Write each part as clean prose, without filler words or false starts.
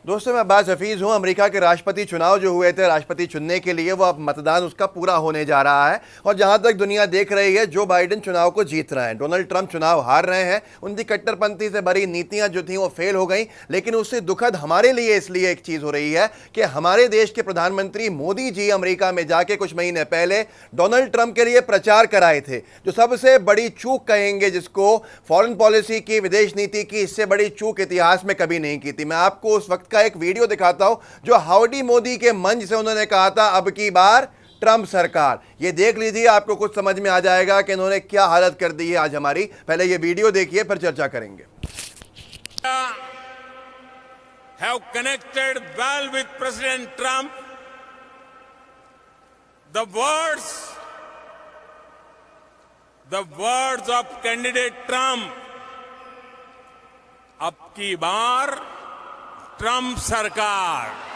दोस्तों, मैं अब्बास हफीज़ हूं। अमेरिका के राष्ट्रपति चुनाव जो हुए थे, राष्ट्रपति चुनने के लिए, वो अब मतदान उसका पूरा होने जा रहा है। और जहां तक दुनिया देख रही है, जो बाइडेन चुनाव को जीत रहे हैं, डोनाल्ड ट्रंप चुनाव हार रहे हैं। उनकी कट्टरपंथी से भरी नीतियां जो थी वो फेल हो गई। लेकिन उससे दुखद हमारे लिए इसलिए एक चीज़ हो रही है कि हमारे देश के प्रधानमंत्री मोदी जी अमेरिका में जाके कुछ महीने पहले डोनाल्ड ट्रंप के लिए प्रचार कराए थे। जो सबसे बड़ी चूक कहेंगे जिसको, फॉरेन पॉलिसी की, विदेश नीति की, इससे बड़ी चूक इतिहास में कभी नहीं की थी। मैं आपको उस वक्त का एक वीडियो दिखाता हूं जो हाउडी मोदी के मंच से उन्होंने कहा था, अब की बार ट्रंप सरकार। ये देख लीजिए, आपको कुछ समझ में आ जाएगा कि इन्होंने क्या हालत कर दी है आज हमारी। पहले ये वीडियो देखिए, फिर चर्चा करेंगे। Have connected well with President Trump. The words of candidate Trump. अब की बार ट्रंप सरकार।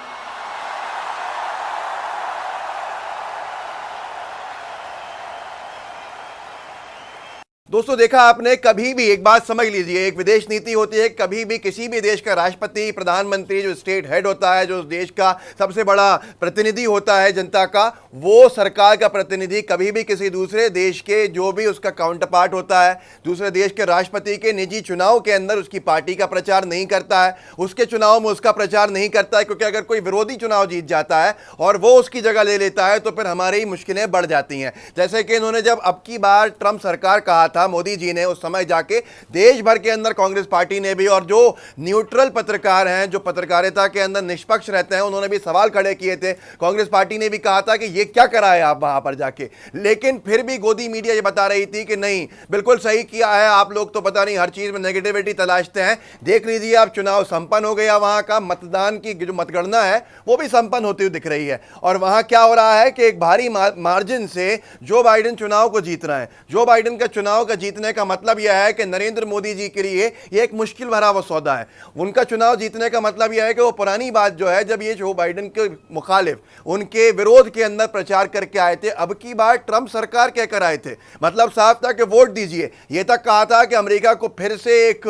दोस्तों, देखा आपने, कभी भी एक बात समझ लीजिए, एक विदेश नीति होती है, कभी भी किसी भी देश का राष्ट्रपति, प्रधानमंत्री, जो स्टेट हेड होता है, जो देश का सबसे बड़ा प्रतिनिधि होता है जनता का, वो सरकार का प्रतिनिधि कभी भी किसी दूसरे देश के जो भी उसका काउंटर पार्ट होता है, दूसरे देश के राष्ट्रपति के निजी चुनाव के अंदर उसकी पार्टी का प्रचार नहीं करता है, उसके चुनाव में उसका प्रचार नहीं करता है। क्योंकि अगर कोई विरोधी चुनाव जीत जाता है और वो उसकी जगह ले लेता है तो फिर हमारी मुश्किलें बढ़ जाती हैं। जैसे कि इन्होंने जब अब की बार ट्रंप सरकार कहा था, मोदी जी ने उस समय जाके देश भर के अंदर कांग्रेस पार्टी ने भी, और जो न्यूट्रल पत्रकार हैं, जो पत्रकारिता के अंदर निष्पक्ष रहते हैं, उन्होंने भी सवाल खड़े किए थे। कांग्रेस पार्टी ने भी कहा था कि ये क्या करा है आप वहां पर जाके। लेकिन फिर भी गोदी मीडिया ये बता रही थी कि नहीं, बिल्कुल सही किया है, आप लोग तो पता नहीं हर चीज में नेगेटिविटी तलाशते हैं। देख लीजिए, आप चुनाव संपन्न हो गया, वहां का मतदान की जो मतगणना है वो भी संपन्न होती हुई दिख रही है। और वहां क्या हो रहा है कि एक भारी मार्जिन से जो बाइडेन चुनाव को जीत रहे हैं। जो बाइडेन का चुनाव का जीतने का मतलब यह है कि नरेंद्र मोदी जी के लिए यह एक मुश्किल भरा वो सौदा है। उनका चुनाव जीतने का मतलब यह है कि वो पुरानी बात जो है, जब ये जो बाइडेन के मुखालिफ, उनके विरोध के अंदर प्रचार करके आए थे, अब की बार ट्रंप सरकार कहकर आए थे। मतलब साफ था कि वोट दीजिए। ये तक कहा था कि अमेरिका को फिर से एक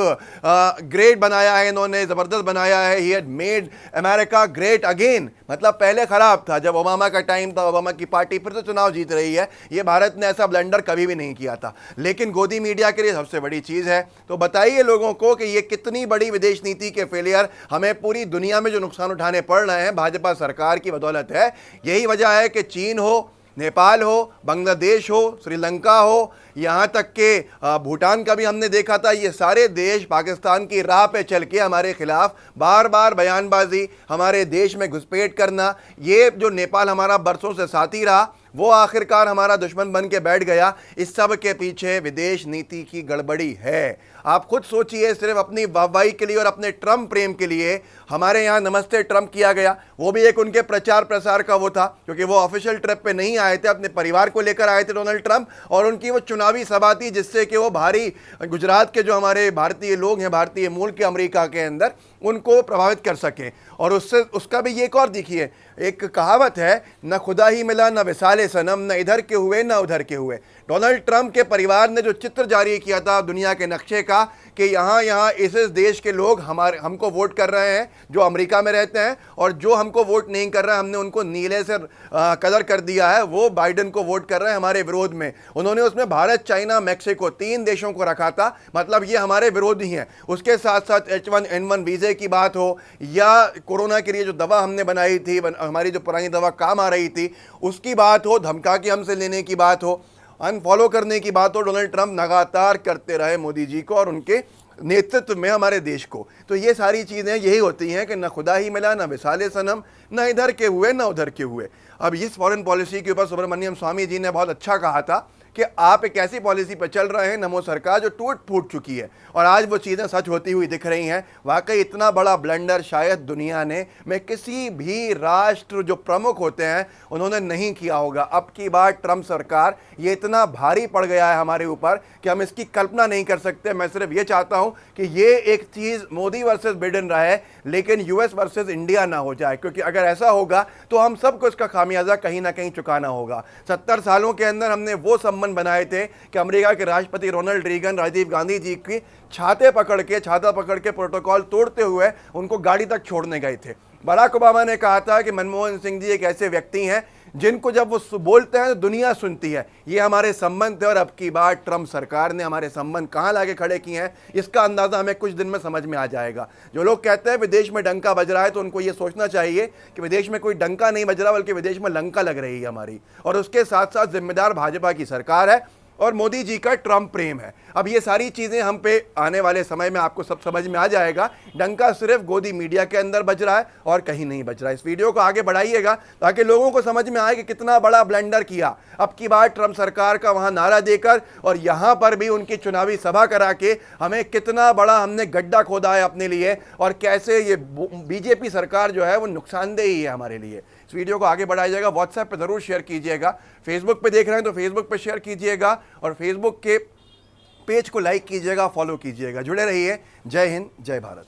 ग्रेट बनाया है इन्होंने, जबरदस्त बनाया है। He had made America great again. मतलब पहले खराब था, जब ओबामा का टाइम था, ओबामा की पार्टी फिर से चुनाव जीत रही है। ये भारत ने ऐसा ब्लंडर कभी भी नहीं किया था। लेकिन गोदी मीडिया के लिए सबसे बड़ी चीज है। तो बताइए लोगों को कि ये कितनी बड़ी विदेश नीति के फेलियर हमें पूरी दुनिया में जो नुकसान उठाने पड़ रहे हैं, भाजपा सरकार की बदौलत है। यही वजह है कि चीन हो, नेपाल हो, बांग्लादेश हो, श्रीलंका हो, यहाँ तक के भूटान का भी हमने देखा था, ये सारे देश पाकिस्तान की राह पे चल के हमारे खिलाफ बार बार बयानबाजी, हमारे देश में घुसपैठ करना। ये जो नेपाल हमारा बरसों से साथी रहा, वो आखिरकार हमारा दुश्मन बन के बैठ गया। इस सब के पीछे विदेश नीति की गड़बड़ी है। आप खुद सोचिए, सिर्फ अपनी वाहवाही के लिए और अपने ट्रंप प्रेम के लिए हमारे यहाँ नमस्ते ट्रंप किया गया। वो भी एक उनके प्रचार प्रसार का वो था, क्योंकि वो ऑफिशियल ट्रिप पे नहीं आए थे, अपने परिवार को लेकर आए थे डोनाल्ड ट्रंप। और उनकी वो चुनावी सभा थी जिससे कि वो भारी गुजरात के जो हमारे भारतीय लोग हैं, भारतीय मूल के अमेरिका के अंदर, उनको प्रभावित कर सके। और उससे उसका भी एक और देखिए, एक कहावत है, न खुदा ही मिला न विसाले सनम, न इधर के हुए न उधर के हुए। डोनाल्ड ट्रंप के परिवार ने जो चित्र जारी किया था दुनिया के नक्शे का कि यहाँ इस देश के लोग हमको वोट कर रहे हैं जो अमेरिका में रहते हैं, और जो हमको वोट नहीं कर रहे हैं, हमने उनको नीले से कलर कर दिया है, वो बाइडेन को वोट कर रहे हैं हमारे विरोध में। उन्होंने उसमें भारत, चाइना, मैक्सिको, 3 देशों को रखा था। मतलब ये हमारे विरोधी हैं। उसके साथ साथ H1N1 वीजे की बात हो, या कोरोना के लिए जो दवा हमने बनाई थी, हमारी जो पुरानी दवा काम आ रही थी, उसकी बात हो, धमका के हमसे लेने की बात हो, अनफॉलो करने की बात हो, डोनाल्ड ट्रंप लगातार करते रहे मोदी जी को और उनके नेतृत्व में हमारे देश को। तो ये सारी चीज़ें यही होती हैं कि न खुदा ही मिला न विसाले सनम, न इधर के हुए न उधर के हुए। अब इस फॉरेन पॉलिसी के ऊपर सुब्रमण्यम स्वामी जी ने बहुत अच्छा कहा था कि आप एक ऐसी पॉलिसी पर चल रहे हैं, नमो सरकार, जो टूट फूट चुकी है। और आज वो चीज़ें सच होती हुई दिख रही हैं। वाकई इतना बड़ा ब्लंडर शायद दुनिया ने में किसी भी राष्ट्र जो प्रमुख होते हैं उन्होंने नहीं किया होगा। अब की बार ट्रंप सरकार, ये इतना भारी पड़ गया है हमारे ऊपर कि हम इसकी कल्पना नहीं कर सकते। मैं सिर्फ ये चाहता हूँ कि ये एक चीज़ मोदी वर्सेस बिडेन रहे, लेकिन यूएस वर्सेस इंडिया ना हो जाए, क्योंकि अगर ऐसा होगा तो हम सबको इसका खामियाजा कहीं ना कहीं चुकाना होगा। 70 सालों के अंदर हमने वो संबंध संबंध बनाए थे कि अमेरिका के राष्ट्रपति रोनाल्ड रीगन राजीव गांधी जी की छाता पकड़ के प्रोटोकॉल तोड़ते हुए उनको गाड़ी तक छोड़ने गए थे। बराक ओबामा ने कहा था कि मनमोहन सिंह जी एक ऐसे व्यक्ति हैं जिनको जब वो बोलते हैं तो दुनिया सुनती है। ये हमारे संबंध थे और अब की बार ट्रंप सरकार ने हमारे संबंध कहाँ लाके खड़े किए हैं, इसका अंदाज़ा हमें कुछ दिन में समझ में आ जाएगा। जो लोग कहते हैं विदेश में डंका बज रहा है, तो उनको ये सोचना चाहिए कि विदेश में कोई डंका नहीं बज रहा, बल्कि विदेश में लंका लग रही है हमारी। और उसके साथ साथ जिम्मेदार भाजपा की सरकार है और मोदी जी का ट्रंप प्रेम है। अब ये सारी चीज़ें हम पे आने वाले समय में आपको सब समझ में आ जाएगा। डंका सिर्फ गोदी मीडिया के अंदर बज रहा है और कहीं नहीं बज रहा है। इस वीडियो को आगे बढ़ाइएगा ताकि लोगों को समझ में आए कि कितना बड़ा ब्लंडर किया अब की बार ट्रंप सरकार का वहाँ नारा देकर, और यहाँ पर भी उनकी चुनावी सभा करा के हमें कितना बड़ा हमने गड्ढा खोदा है अपने लिए, और कैसे ये बीजेपी सरकार जो है वो नुकसानदेह ही है हमारे लिए। इस वीडियो को आगे बढ़ाया जाएगा, व्हाट्सएप पे ज़रूर शेयर कीजिएगा, फेसबुक पे देख रहे हैं तो फेसबुक पे शेयर कीजिएगा, और फेसबुक के पेज को लाइक कीजिएगा, फॉलो कीजिएगा। जुड़े रहिए। जय हिंद, जय भारत।